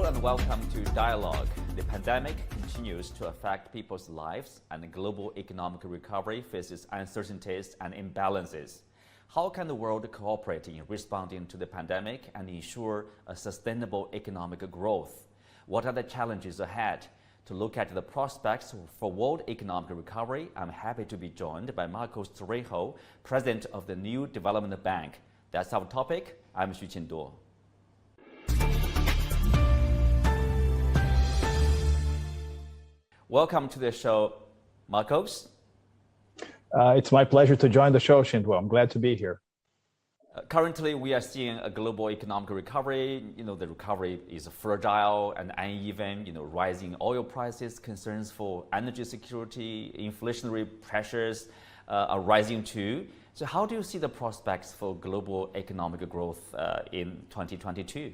and welcome to Dialogue. The pandemic continues to affect people's lives, and the global economic recovery faces uncertainties and imbalances. How can the world cooperate in responding to the pandemic and ensure a sustainable economic growth? What are the challenges ahead? To look at the prospects for world economic recovery, I'm happy to be joined by Marcos Torrejo, President of the New Development Bank. That's our topic. I'm Xu Qinduo. Welcome to the show, Marcos. It's my pleasure to join the show, Xinduo. I'm glad to be here. Currently, we are seeing a global economic recovery. The recovery is fragile and uneven. Rising oil prices, concerns for energy security, inflationary pressures are rising too. So how do you see the prospects for global economic growth in 2022?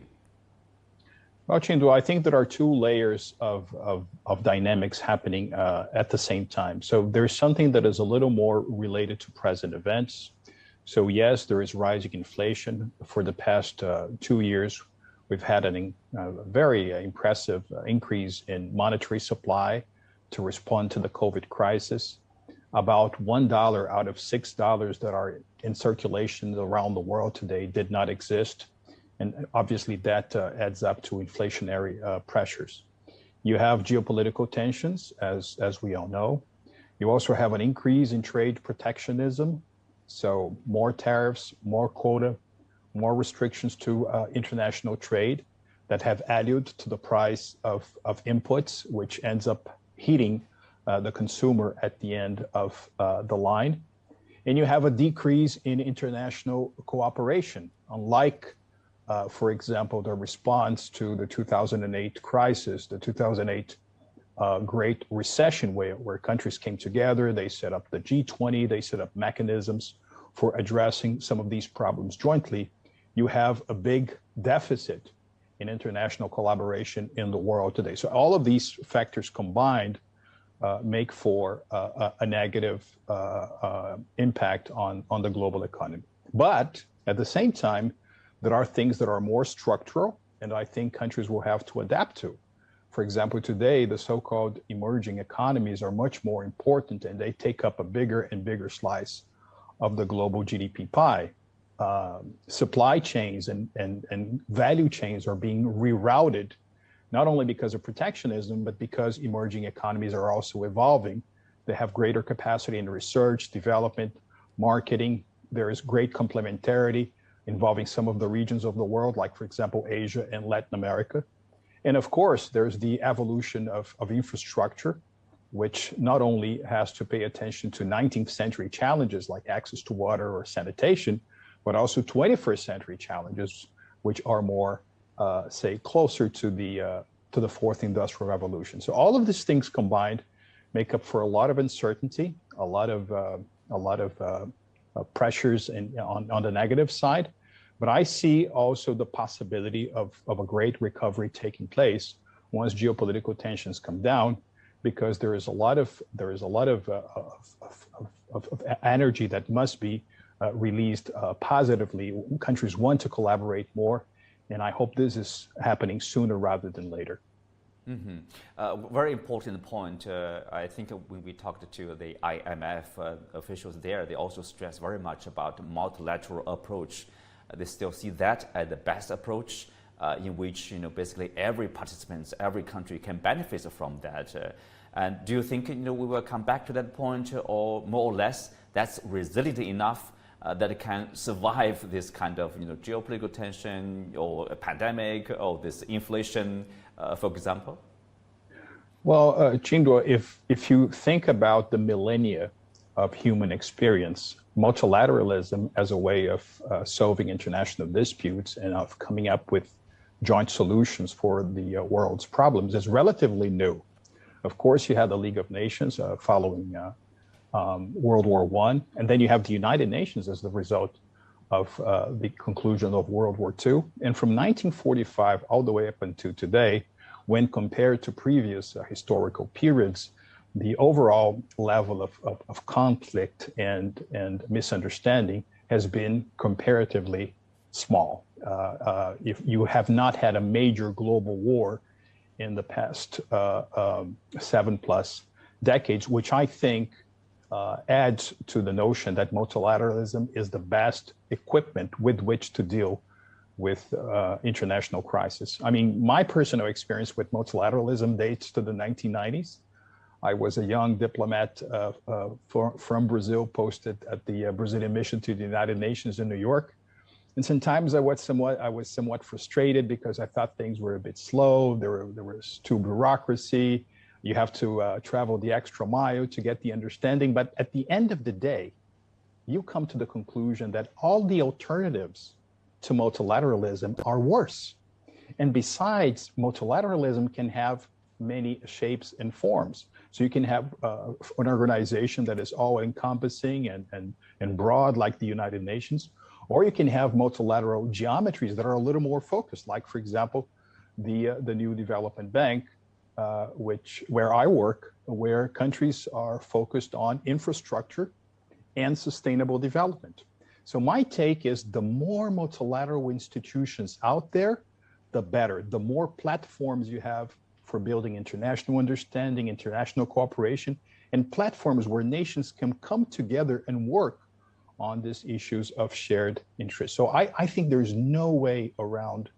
Well, Xinduo, I think there are two layers of dynamics happening at the same time. So there's something that is a little more related to present events. So yes, there is rising inflation. For the past 2 years, we've had a very impressive increase in monetary supply to respond to the COVID crisis. About $1 out of $6 that are in circulation around the world today did not exist. And obviously that adds up to inflationary pressures. You have geopolitical tensions, as we all know. You also have an increase in trade protectionism. So more tariffs, more quota, more restrictions to international trade that have added to the price of inputs, which ends up hitting the consumer at the end of the line. And you have a decrease in international cooperation, unlike for example, the response to the 2008 crisis, the 2008 Great Recession, where countries came together, they set up the G20, they set up mechanisms for addressing some of these problems jointly. You have a big deficit in international collaboration in the world today. So all of these factors combined make for a negative impact on the global economy. But at the same time, there are things that are more structural, and I think countries will have to adapt to. For example, today, the so-called emerging economies are much more important, and they take up a bigger and bigger slice of the global GDP pie. Supply chains and value chains are being rerouted, not only because of protectionism, but because emerging economies are also evolving. They have greater capacity in research, development, marketing. There is great complementarity involving some of the regions of the world, like, for example, Asia and Latin America. And of course, there's the evolution of infrastructure, which not only has to pay attention to 19th century challenges like access to water or sanitation, but also 21st century challenges, which are more, say, closer to the fourth industrial revolution. So all of these things combined make up for a lot of uncertainty, a lot of pressures on the negative side, but I see also the possibility of a great recovery taking place once geopolitical tensions come down, because there is a lot of energy that must be released positively. Countries want to collaborate more, and I hope this is happening sooner rather than later. Mm-hmm. Very important point. I think when we talked to the IMF officials there, they also stress very much about the multilateral approach. They still see that as the best approach in which basically every participant, every country can benefit from that. And do you think we will come back to that point, or more or less that's resilient enough that it can survive this kind of geopolitical tension or a pandemic or this inflation? For example? Well, Xinduo, if you think about the millennia of human experience, multilateralism as a way of solving international disputes and of coming up with joint solutions for the world's problems is relatively new. Of course, you had the League of Nations following World War I, and then you have the United Nations as the result of the conclusion of World War II. And from 1945 all the way up until today, when compared to previous historical periods, the overall level of conflict and misunderstanding has been comparatively small. If you have not had a major global war in the past 7+ decades, which I think adds to the notion that multilateralism is the best equipment with which to deal with international crisis. I mean, my personal experience with multilateralism dates to the 1990s. I was a young diplomat from Brazil, posted at the Brazilian mission to the United Nations in New York. And sometimes I was somewhat frustrated because I thought things were a bit slow. There was too bureaucracy. You have to travel the extra mile to get the understanding. But at the end of the day, you come to the conclusion that all the alternatives to multilateralism are worse. And besides, multilateralism can have many shapes and forms. So you can have an organization that is all encompassing and broad, like the United Nations, or you can have multilateral geometries that are a little more focused, like, for example, the new development bank, where I work, where countries are focused on infrastructure and sustainable development. So my take is the more multilateral institutions out there, the better. The more platforms you have for building international understanding, international cooperation, and platforms where nations can come together and work on these issues of shared interest. So I think there's no way around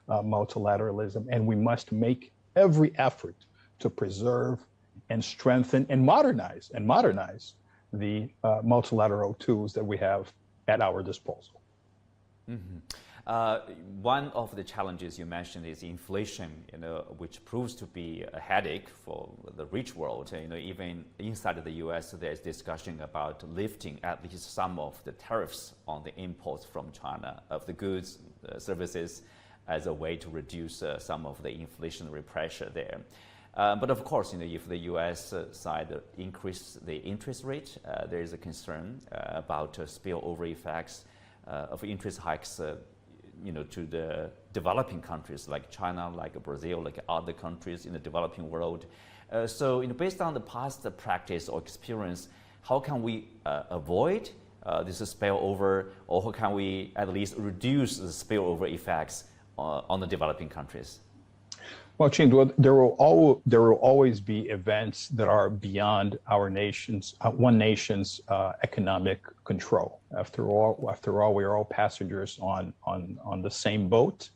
multilateralism, and we must make every effort to preserve and strengthen and modernize the multilateral tools that we have at our disposal. One of the challenges you mentioned is inflation, which proves to be a headache for the rich world. Even inside of the U.S., there's discussion about lifting at least some of the tariffs on the imports from China of the goods, services, as a way to reduce some of the inflationary pressure there. But of course, if the U.S. side increase the interest rate, there is a concern about spillover effects of interest hikes, to the developing countries like China, like Brazil, like other countries in the developing world. So, based on the past practice or experience, how can we avoid this spillover, or how can we at least reduce the spillover effects on the developing countries? Well, Chindu, there will always be events that are beyond our nation's one nation's economic control. After all, we are all passengers on the same boat.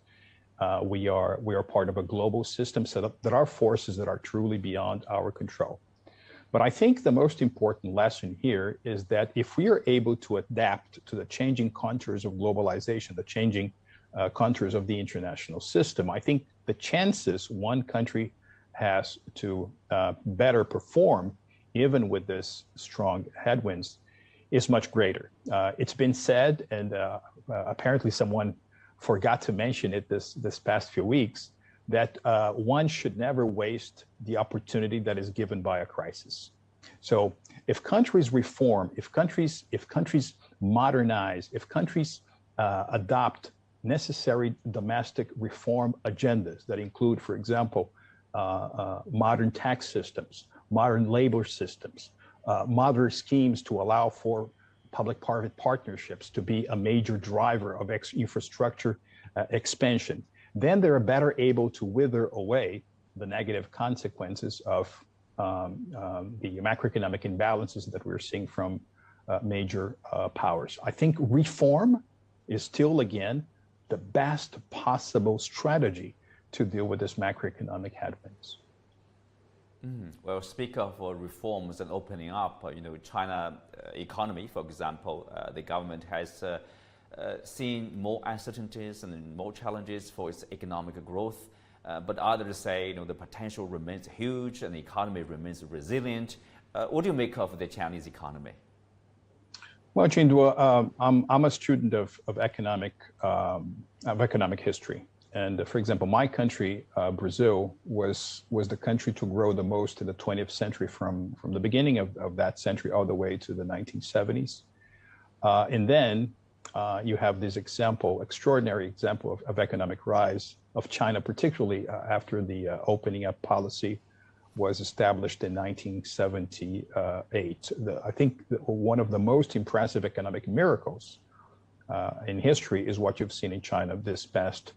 We are part of a global system, so that are forces that are truly beyond our control. But I think the most important lesson here is that if we are able to adapt to the changing contours of globalization, the changing contours of the international system, I think the chances one country has to better perform, even with this strong headwinds, is much greater. It's been said, and apparently someone forgot to mention it this past few weeks, that one should never waste the opportunity that is given by a crisis. So if countries reform, if countries modernize, if countries adopt necessary domestic reform agendas that include, for example, modern tax systems, modern labor systems, modern schemes to allow for public-private partnerships to be a major driver of infrastructure expansion, then they're better able to wither away the negative consequences of the macroeconomic imbalances that we're seeing from major powers. I think reform is still, again, the best possible strategy to deal with this macroeconomic headwinds. Well, speak of reforms and opening up, China economy, for example, the government has seen more uncertainties and more challenges for its economic growth. But others say, the potential remains huge and the economy remains resilient. What do you make of the Chinese economy? Well, Chindu, I'm a student of economic history. And for example, my country, Brazil, was the country to grow the most in the 20th century from the beginning of that century all the way to the 1970s. And then you have this extraordinary example of economic rise of China, particularly after the opening up policy was established in 1978. I think one of the most impressive economic miracles in history is what you've seen in China this past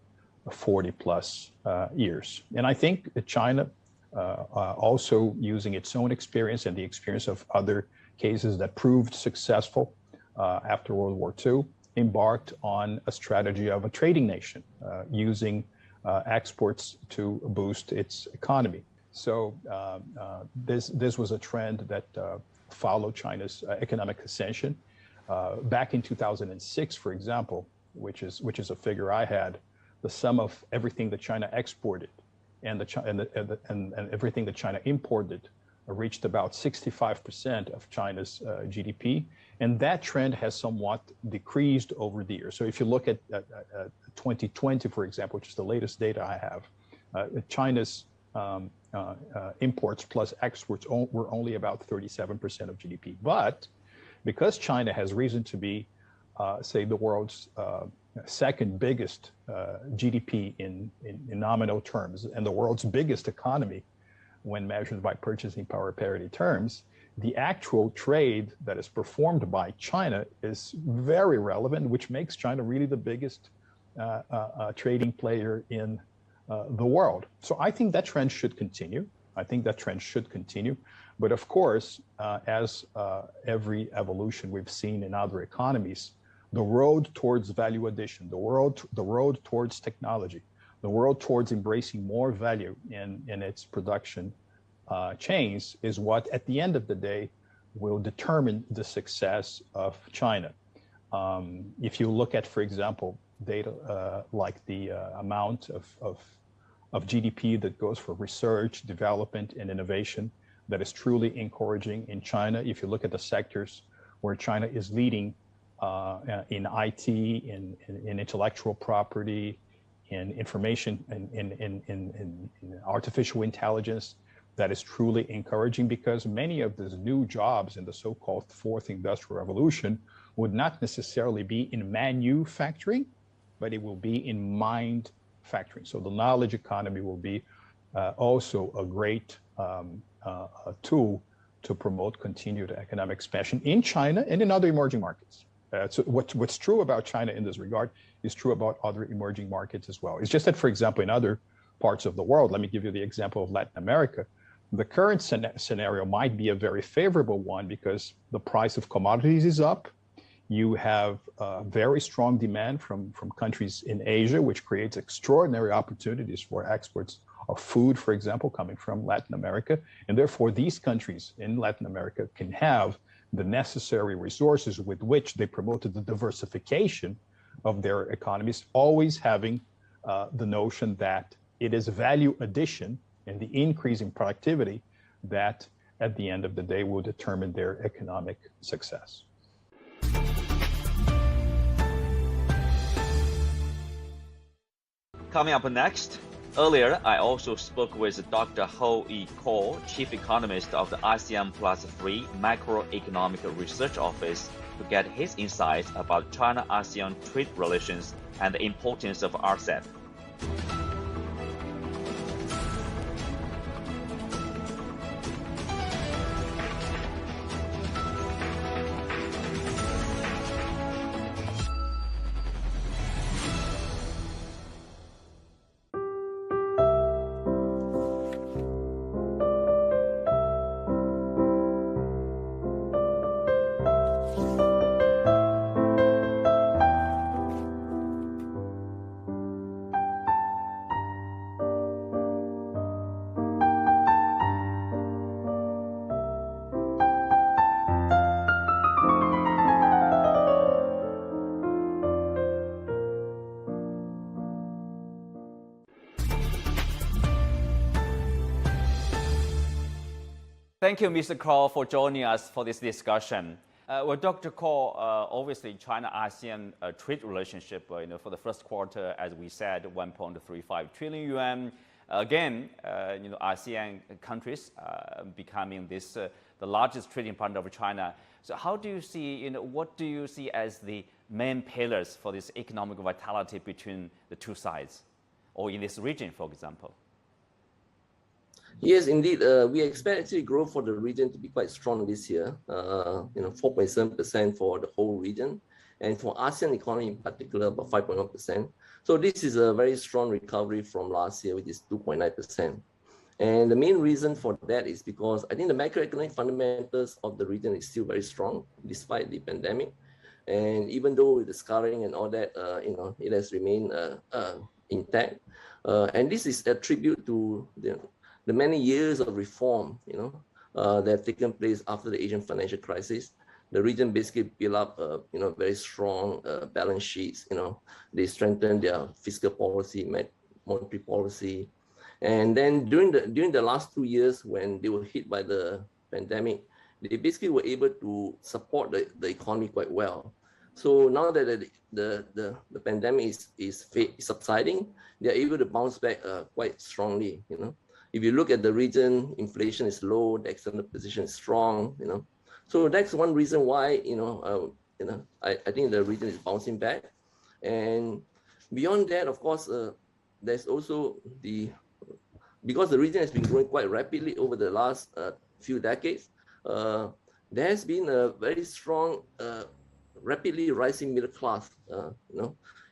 40 plus years. And I think that China, also using its own experience and the experience of other cases that proved successful after World War II, embarked on a strategy of a trading nation, using exports to boost its economy. So this was a trend that followed China's economic ascension. Back in 2006, for example, which is a figure I had, the sum of everything that China exported and everything that China imported reached about 65% of China's GDP. And that trend has somewhat decreased over the years. So if you look at 2020, for example, which is the latest data I have, China's imports plus exports were only about 37% of GDP. But because China has reason to be, say, the world's second biggest GDP in nominal terms and the world's biggest economy when measured by purchasing power parity terms, the actual trade that is performed by China is very relevant, which makes China really the biggest trading player in the world. So I think that trend should continue. But of course, as every evolution we've seen in other economies, the road towards value addition, the road towards technology, the road towards embracing more value in its production chains is what, at the end of the day, will determine the success of China. If you look at, for example, data like the amount of GDP that goes for research, development, and innovation, that is truly encouraging in China. If you look at the sectors where China is leading in IT, in intellectual property, in information, in artificial intelligence, that is truly encouraging, because many of these new jobs in the so-called fourth industrial revolution would not necessarily be in manufacturing, but it will be in mind factoring. So the knowledge economy will be also a great tool to promote continued economic expansion in China and in other emerging markets. So what's true about China in this regard is true about other emerging markets as well. It's just that, for example, in other parts of the world, let me give you the example of Latin America, the current scenario might be a very favorable one because the price of commodities is up. You have very strong demand from countries in Asia, which creates extraordinary opportunities for exports of food, for example, coming from Latin America. And therefore, these countries in Latin America can have the necessary resources with which they promoted the diversification of their economies, always having the notion that it is value addition and the increase in productivity that, at the end of the day, will determine their economic success. Coming up next, earlier I also spoke with Dr. Ho Yi-Ko, Chief Economist of the ASEAN Plus 3 Macroeconomic Research Office, to get his insights about China-ASEAN trade relations and the importance of RCEP. Thank you, Mr. Kroll, for joining us for this discussion. Well, Dr. Kroll, obviously China-ASEAN trade relationship, for the first quarter, as we said, 1.35 trillion yuan. Again, ASEAN countries becoming the largest trading partner of China. So how do you see, what do you see as the main pillars for this economic vitality between the two sides, or in this region, for example? Yes, indeed. We expect actually growth for the region to be quite strong this year, 4.7% for the whole region. and for ASEAN economy in particular, about 5.1%. So this is a very strong recovery from last year, which is 2.9%. And the main reason for that is because I think the macroeconomic fundamentals of the region is still very strong despite the pandemic. And even though with the scarring and all that, it has remained intact. And this is a tribute to the many years of reform, that have taken place after the Asian financial crisis. The region basically built up, very strong balance sheets. They strengthened their fiscal policy, monetary policy, and then during the last 2 years when they were hit by the pandemic, they basically were able to support the economy quite well. So now that the pandemic is subsiding, they are able to bounce back quite strongly. If you look at the region, inflation is low, the external position is strong. So that's one reason why I think the region is bouncing back. And beyond that, of course, there's also because the region has been growing quite rapidly over the last few decades, there has been a very strong, rapidly rising middle class,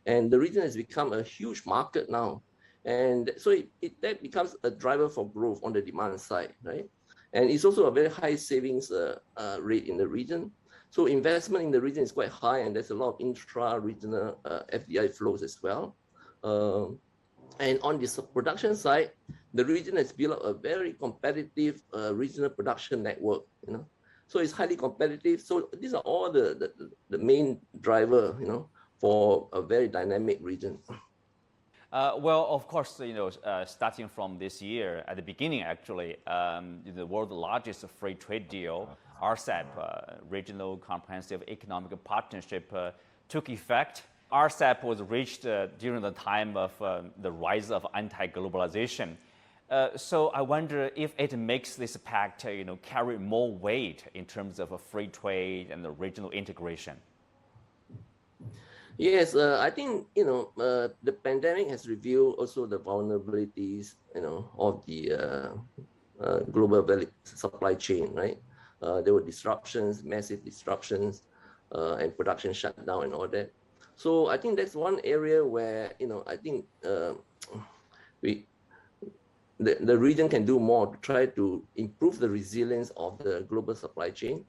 and the region has become a huge market now. And so that becomes a driver for growth on the demand side, right? And it's also a very high savings rate in the region. So investment in the region is quite high, and there's a lot of intra-regional FDI flows as well. And on the production side, the region has built up a very competitive regional production network. So it's highly competitive. So these are all the main driver, for a very dynamic region. Well, of course, starting from this year, at the beginning, actually, the world's largest free trade deal, RCEP, Regional Comprehensive Economic Partnership, took effect. RCEP was reached during the time of the rise of anti-globalization. So I wonder if it makes this pact, carry more weight in terms of a free trade and the regional integration. Yes, I think the pandemic has revealed also the vulnerabilities of the global supply chain, right? There were disruptions, massive disruptions, and production shutdown and all that. So I think that's one area where I think the region can do more to try to improve the resilience of the global supply chain,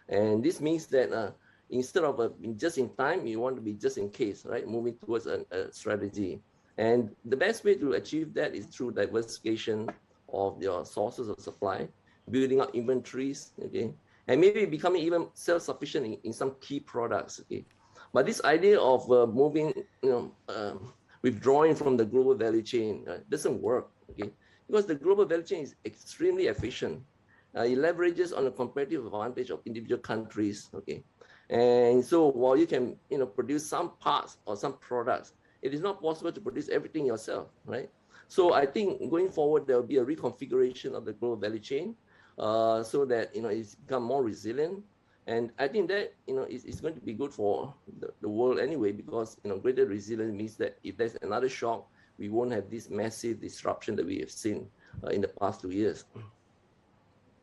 and this means that instead of just in time, you want to be just in case, right? Moving towards a strategy, and the best way to achieve that is through diversification of your sources of supply, building up inventories, okay, and maybe becoming even self-sufficient in some key products, okay. But this idea of moving, withdrawing from the global value chain doesn't work, okay? Because the global value chain is extremely efficient. It leverages on the competitive advantage of individual countries, okay? And so while you can, produce some parts or some products, it is not possible to produce everything yourself, right? So I think going forward, there will be a reconfiguration of the global value chain so that, it's become more resilient. And I think that, it's going to be good for the world anyway, because, greater resilience means that if there's another shock, we won't have this massive disruption that we have seen in the past 2 years.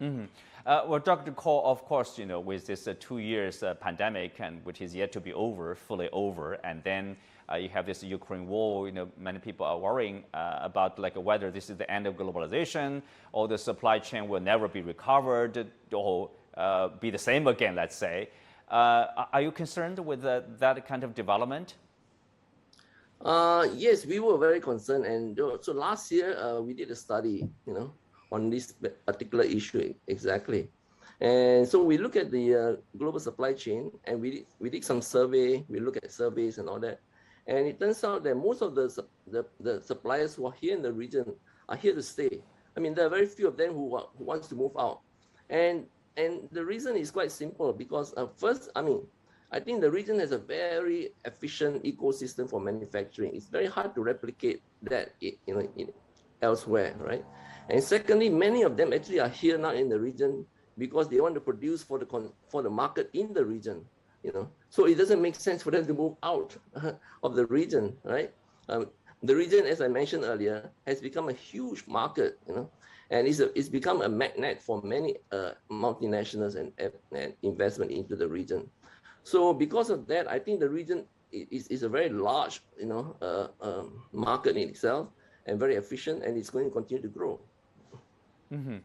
Mm-hmm. Well, Dr. Cole, of course, with this 2 years pandemic, and which is yet to be fully over, and then you have this Ukraine war, many people are worrying about whether this is the end of globalization or the supply chain will never be recovered or be the same again, let's say. Are you concerned with that kind of development? Yes, we were very concerned. And so last year, we did a study, on this particular issue exactly. And so we look at the global supply chain, and we did some survey, we look at surveys and all that. And it turns out that most of the suppliers who are here in the region are here to stay. I mean, there are very few of them who wants to move out. And the reason is quite simple, because first, I think the region has a very efficient ecosystem for manufacturing. It's very hard to replicate that, elsewhere, right? And secondly, many of them actually are here now in the region because they want to produce for the market in the region, So it doesn't make sense for them to move out of the region, right? The region, as I mentioned earlier, has become a huge market, and it's become a magnet for many multinationals and investment into the region. So because of that, I think the region is a very large, market in itself and very efficient, and it's going to continue to grow. Mm-hmm.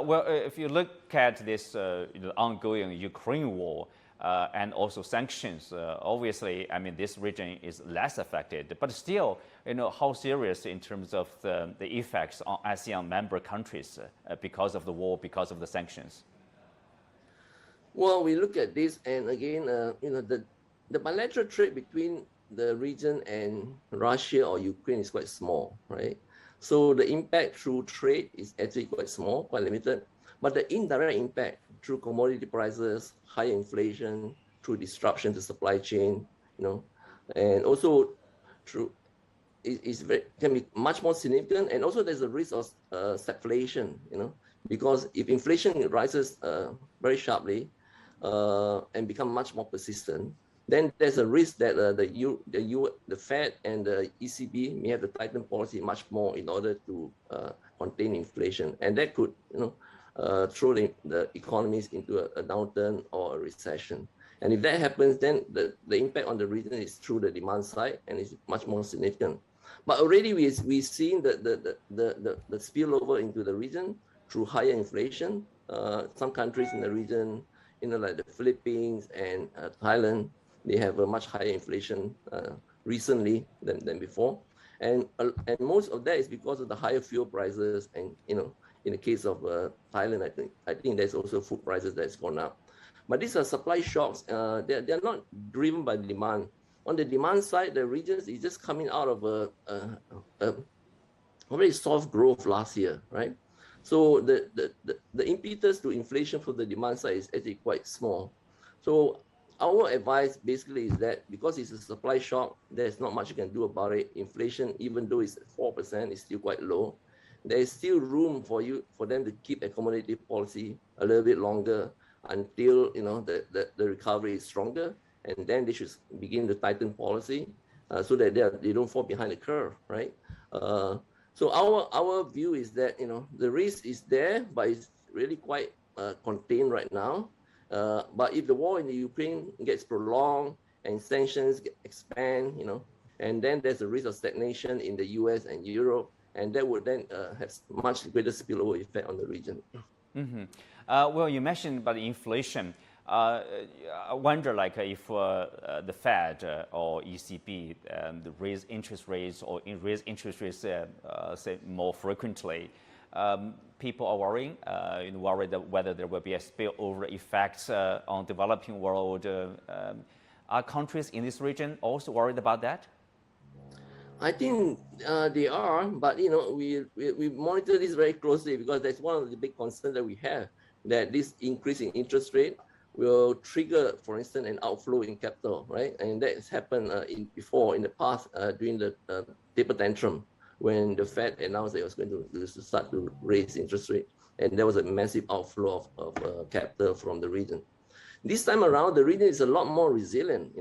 Well, if you look at this ongoing Ukraine war and also sanctions, obviously, I mean, this region is less affected. But still, how serious in terms of the effects on ASEAN member countries because of the war, because of the sanctions? Well, we look at this, and again, the bilateral trade between the region and Russia or Ukraine is quite small, right? So the impact through trade is actually quite small, quite limited. But the indirect impact through commodity prices, high inflation, through disruption to supply chain, and also through can be much more significant. And also there's a risk of stagflation, because if inflation rises very sharply and become much more persistent, then there's a risk that the Fed and the ECB may have to tighten policy much more in order to contain inflation, and that could, throw the economies into a downturn or a recession. And if that happens, then the impact on the region is through the demand side, and it's much more significant. But already we've seen the spillover into the region through higher inflation. Some countries in the region, like the Philippines and Thailand, they have a much higher inflation recently than before, and most of that is because of the higher fuel prices. And in the case of Thailand, I think there's also food prices that's gone up. But these are supply shocks. They're not driven by demand. On the demand side, the regions is just coming out of a very soft growth last year, right? So the impetus to inflation for the demand side is actually quite small. So our advice basically is that because it's a supply shock, there's not much you can do about it. Inflation, even though it's 4%, is still quite low. There is still room for them to keep accommodative policy a little bit longer until the recovery is stronger, and then they should begin to tighten policy so that they don't fall behind the curve, right? So our view is that the risk is there, but it's really quite contained right now. But if the war in the Ukraine gets prolonged and sanctions expand, and then there's a risk of stagnation in the US and Europe, and that would then have much greater spillover effect on the region. Mm-hmm. Well, you mentioned about the inflation. I wonder, if the Fed or ECB raise interest rates or raise interest rates, say more frequently, people are worrying that whether there will be a spillover effect on developing world. Are countries in this region also worried about that? I think they are, but we monitor this very closely, because that's one of the big concerns that we have, that this increase in interest rate will trigger, for instance, an outflow in capital, right? And that's happened in the past during the taper tantrum, when the Fed announced that it was going to start to raise interest rate, and there was a massive outflow of capital from the region. This time around, the region is a lot more resilient.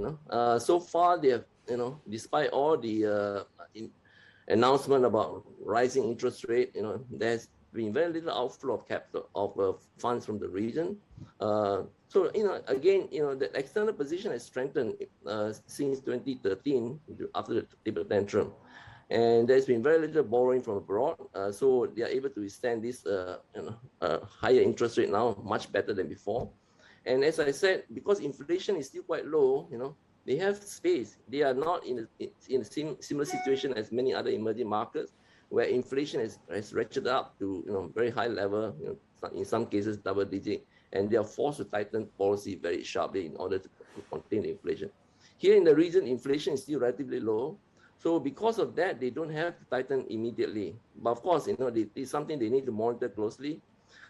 So far they have, despite all the announcement about rising interest rate, there's been very little outflow of capital of funds from the region. So again, the external position has strengthened since 2013 after the taper tantrum, and there's been very little borrowing from abroad. So they are able to withstand this higher interest rate now much better than before. And as I said, because inflation is still quite low, they have space. They are not in a similar situation as many other emerging markets, where inflation has ratcheted up to very high level, in some cases double digit, and they are forced to tighten policy very sharply in order to contain inflation. Here in the region, inflation is still relatively low. So because of that, they don't have to tighten immediately. But of course, it's something they need to monitor closely.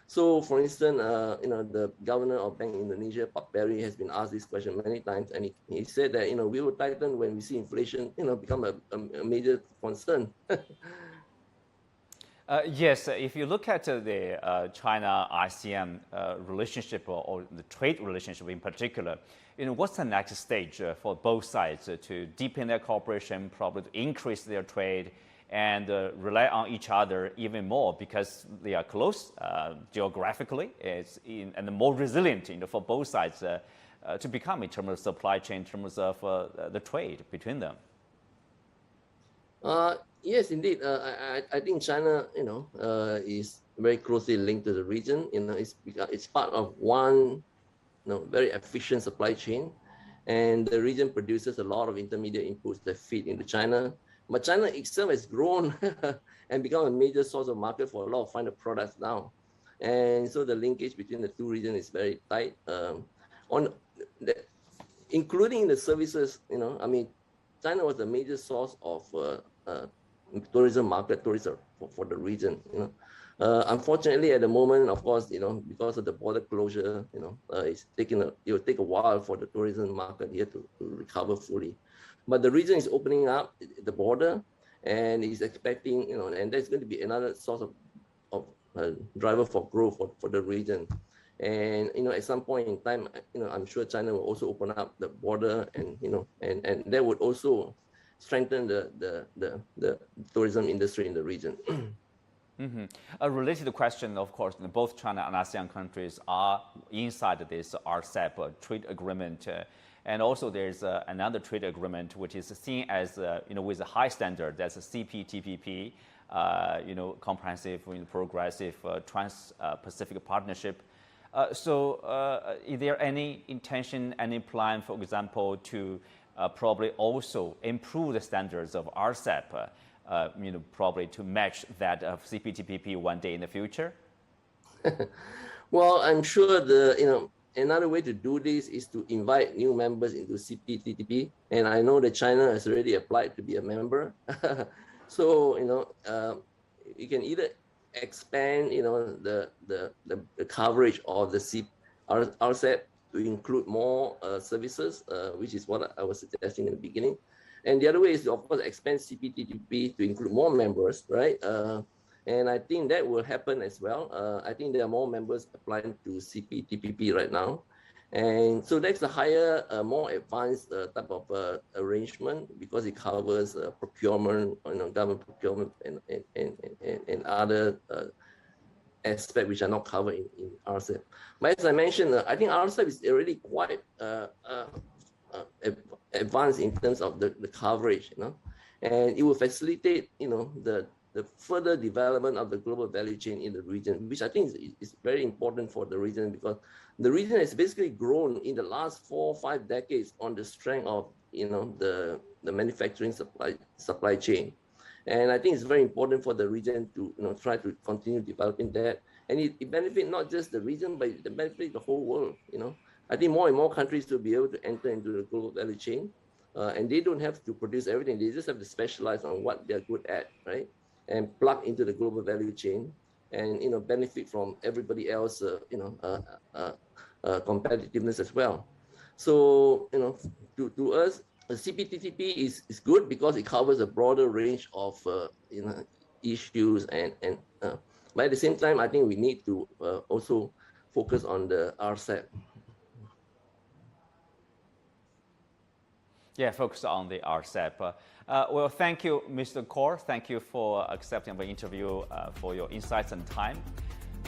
So, for instance, the governor of Bank Indonesia, Pak Perry, has been asked this question many times, and he said that we will tighten when we see inflation become a major concern. Yes, if you look at the China-ASEAN relationship or the trade relationship in particular, what's the next stage for both sides to deepen their cooperation, probably to increase their trade, and rely on each other even more, because they are close geographically, and more resilient for both sides to become in terms of supply chain, in terms of the trade between them? Yes, indeed. I think China, is very closely linked to the region. It's part of one, very efficient supply chain, and the region produces a lot of intermediate inputs that feed into China. But China itself has grown and become a major source of market for a lot of final products now, and so the linkage between the two regions is very tight. Including the services, China was a major source of tourism market, tourism for the region. Unfortunately, at the moment, of course, because of the border closure, it will take a while for the tourism market here to recover fully. But the region is opening up the border, and is expecting, and that's going to be another source of driver for growth for the region. And at some point in time, I'm sure China will also open up the border, and and that would also strengthen the tourism industry in the region. Mm-hmm. A related question, of course, both China and ASEAN countries are inside this RCEP trade agreement. And also there's another trade agreement which is seen as, with a high standard, that's a CPTPP, comprehensive, progressive Trans-Pacific Partnership. So is there any intention, any plan, for example, to probably also improve the standards of RCEP, probably to match that of CPTPP one day in the future? Well, I'm sure another way to do this is to invite new members into CPTPP, and I know that China has already applied to be a member. So you can either expand the coverage of the RCEP to include more services, which is what I was suggesting in the beginning. And the other way is to, of course, expand CPTPP to include more members, right? And I think that will happen as well. I think there are more members applying to CPTPP right now. And so that's a higher, more advanced type of arrangement, because it covers procurement, government procurement and other aspects which are not covered in RCEP. But as I mentioned, I think RCEP is already quite advanced in terms of the coverage, and it will facilitate, the further development of the global value chain in the region, which I think is very important for the region, because the region has basically grown in the last 4 or 5 decades on the strength of, the manufacturing supply chain. And I think it's very important for the region to, try to continue developing that. And it benefits not just the region, but it benefits the whole world, I think more and more countries will be able to enter into the global value chain, and they don't have to produce everything. They just have to specialize on what they're good at, right? And plug into the global value chain, and benefit from everybody else, competitiveness as well. So to us, the CPTPP is good because it covers a broader range of issues, and but at the same time, I think we need to also focus on the RCEP. Yeah, focus on the RCEP. Well, thank you, Mr. Kaur. Thank you for accepting the interview, for your insights and time.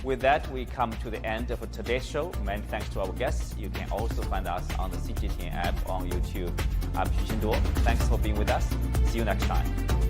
With that, we come to the end of today's show. Many thanks to our guests. You can also find us on the CGTN app on YouTube. I'm Xu Xinduo. Thanks for being with us. See you next time.